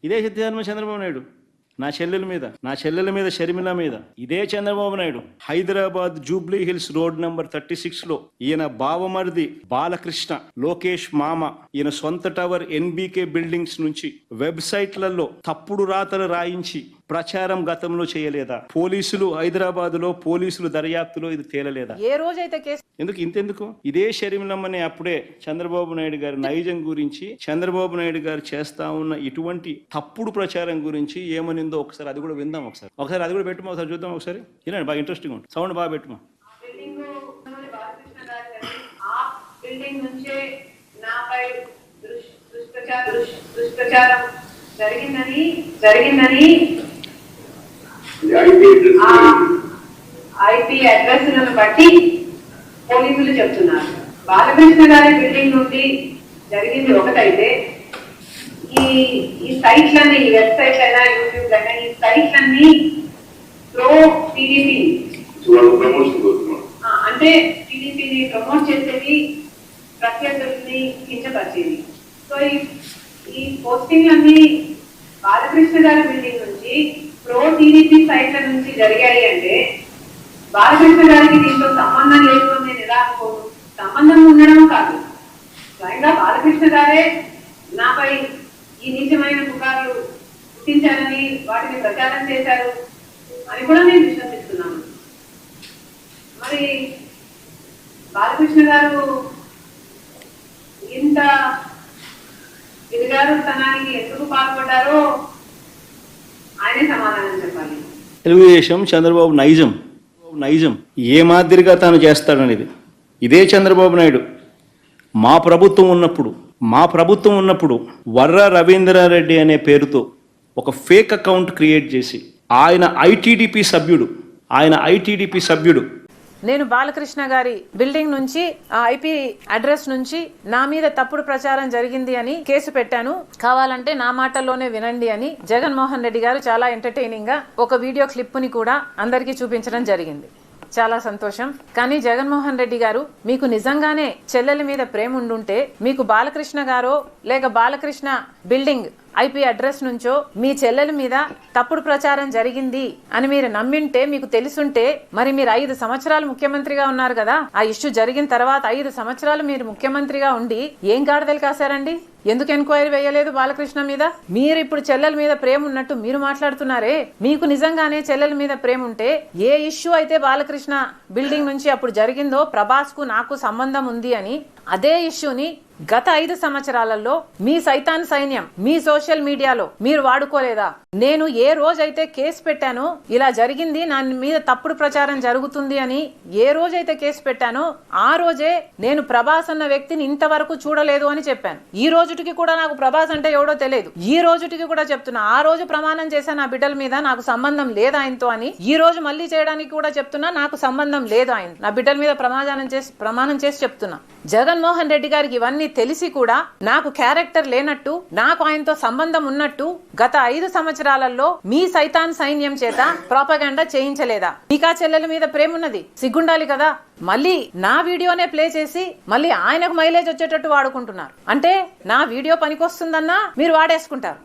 ఇదే చంద్రబాబు నాయుడు నా చెల్లెల మీద షర్మిల మీద ఇదే Chandrababu Naidu Hyderabad Jubilee Hills road number 36లో ఈయన బావమరిది బాలకృష్ణ లోకేష్ మామ ఈయన సొంత టవర్ ఎన్బీకే బిల్డింగ్స్ నుంచి వెబ్సైట్లలో తప్పుడు రాతలు రాయించి ప్రచారం గతంలో చేయలేదా? పోలీసులు హైదరాబాద్ లో పోలీసులు దర్యాప్తులో ఇది తేలలేదా? ఏ రోజైతే కేసు ఇంతెందుకు ఇదే షర్మిలమ్మని అప్పుడే చంద్రబాబు నాయుడు గారి నైజం గురించి చంద్రబాబు నాయుడు గారు చేస్తా ఉన్న ఇటువంటి తప్పుడు ప్రచారం గురించి ఏమనిందో ఒకసారి అది కూడా విందాం. ఒకసారి అది కూడా పెట్టుమా, ఒకసారి చూద్దాం. ఒకసారి వినండి, బాగా ఇంట్రెస్టింగ్ ఉంటుంది. సౌండ్ బాగా పెట్టుమా. జరిగిందని ఐపీ అడ్రస్ బట్టి పోలీసులు చెప్తున్నారు. బాలకృష్ణ గారి బిల్డింగ్ నుండి జరిగింది ఒకటైతే ఈ సైట్లన్నీ, ఈ వెబ్సైట్ అయినా యూట్యూబ్ అయినా ఈ సైట్లన్నీ ప్రో టీడీపీ అంటే టీడీపీని ప్రమోట్ చేసేవి, ప్రత్యర్థుల్ని కించపరిచేవి. సో ఈ పోస్టింగ్లన్నీ బాలకృష్ణ గారి బిల్డింగ్ నుంచి ప్రో టీడీపీ సైట్ల నుంచి జరిగాయి అంటే బాలకృష్ణ గారికి దీంతో సంబంధం లేదు అని నేను ఎలా అనుకోను. సంబంధం ఉండడం కాదు, స్వయంగా బాలకృష్ణ గారే నాపై ఈ నీచమైన పుకార్లు గుర్తించారని, వాటిని ప్రచారం చేశారు అని కూడా నేను విశ్వసిస్తున్నాను. మరి బాలకృష్ణ గారు ఇంత దిగజారుతనానికి ఎందుకు పాల్పడ్డారో ఆయనే సమాధానం చెప్పాలి. తెలుగుదేశం చంద్రబాబు నైజం ఏ మాదిరిగా తాను చేస్తాడనేది ఇదే చంద్రబాబు నాయుడు మా ప్రభుత్వం ఉన్నప్పుడు వర్ర రవీంద్రారెడ్డి అనే పేరుతో ఒక ఫేక్ అకౌంట్ క్రియేట్ చేసి ఆయన ఐటీడీపీ సభ్యుడు నేను బాలకృష్ణ గారి బిల్డింగ్ నుంచి ఆ ఐపీ అడ్రస్ నుంచి నా మీద తప్పుడు ప్రచారం జరిగింది అని కేసు పెట్టాను, కావాలంటే నా మాటల్లోనే వినండి అని జగన్మోహన్ రెడ్డి గారు చాలా ఎంటర్టైనింగ్ గా ఒక వీడియో క్లిప్ ని కూడా అందరికీ చూపించడం జరిగింది. చాలా సంతోషం. కానీ జగన్మోహన్ రెడ్డి గారు, మీకు నిజంగానే చెల్లెల మీద ప్రేమ ఉండుంటే మీకు బాలకృష్ణ గారో లేక బాలకృష్ణ బిల్డింగ్ ఐపీ అడ్రస్ నుంచో మీ చెల్లెల మీద తప్పుడు ప్రచారం జరిగింది అని మీరు నమ్మింటే, మీకు తెలుసుంటే, మరి మీరు 5 సంవత్సరాలు ముఖ్యమంత్రిగా ఉన్నారు కదా, ఆ ఇష్యూ జరిగిన తర్వాత 5 సంవత్సరాలు మీరు ముఖ్యమంత్రిగా ఉండి ఏం గాడిదలు కాశారండి? ఎందుకు ఎంక్వైరీ వేయలేదు బాలకృష్ణ మీద? మీరు ఇప్పుడు చెల్లెల మీద ప్రేమ ఉన్నట్టు మీరు మాట్లాడుతున్నారే. మీకు నిజంగానే చెల్లెల మీద ప్రేమ ఉంటే ఏ ఇష్యూ అయితే బాలకృష్ణ బిల్డింగ్ నుంచి అప్పుడు జరిగిందో ప్రభాస్ కు నాకు సంబంధం ఉంది అని అదే ఇష్యూని గత 5 సంవత్సరాలలో మీ సైతాన్ సైన్యం మీ సోషల్ మీడియాలో మీరు వాడుకోలేదా? నేను ఏ రోజైతే కేసు పెట్టానో, ఇలా జరిగింది నా మీద తప్పుడు ప్రచారం జరుగుతుంది అని ఏ రోజైతే కేసు పెట్టానో ఆ రోజే నేను ప్రభాస్ అన్న వ్యక్తిని ఇంతవరకు చూడలేదు అని చెప్పాను. ఈ రోజుటికి కూడా నాకు ప్రభాస్ అంటే ఎవడో తెలియదు. ఈ రోజుటికి కూడా చెప్తున్నా, ఆ రోజు ప్రమాణం చేశాను నా బిడ్డల మీద నాకు సంబంధం లేదు ఆయనతో అని. ఈ రోజు మళ్ళీ చేయడానికి కూడా చెప్తున్నా నాకు సంబంధం లేదు ఆయన నా బిడ్డల మీద ప్రమాణం చేసి చెప్తున్నా. జగన్మోహన్ రెడ్డి గారికి ఇవన్నీ తెలిసి కూడా నాకు క్యారెక్టర్ లేనట్టు, నాకు ఆయనతో సంబంధం ఉన్నట్టు గత 5 సంవత్సరాలలో మీ సైతాన్ సైన్యం చేత ప్రాపగాండా చేయించలేదా? మీకా చెల్లెల మీద ప్రేమ ఉన్నది, సిగ్గుండాలి కదా. మళ్ళీ నా వీడియోనే ప్లే చేసి మళ్ళీ ఆయనకు మైలేజ్ వచ్చేటట్టు వాడుకుంటున్నారు. అంటే నా వీడియో పనికొస్తుందన్నా మీరు వాడేసుకుంటారు.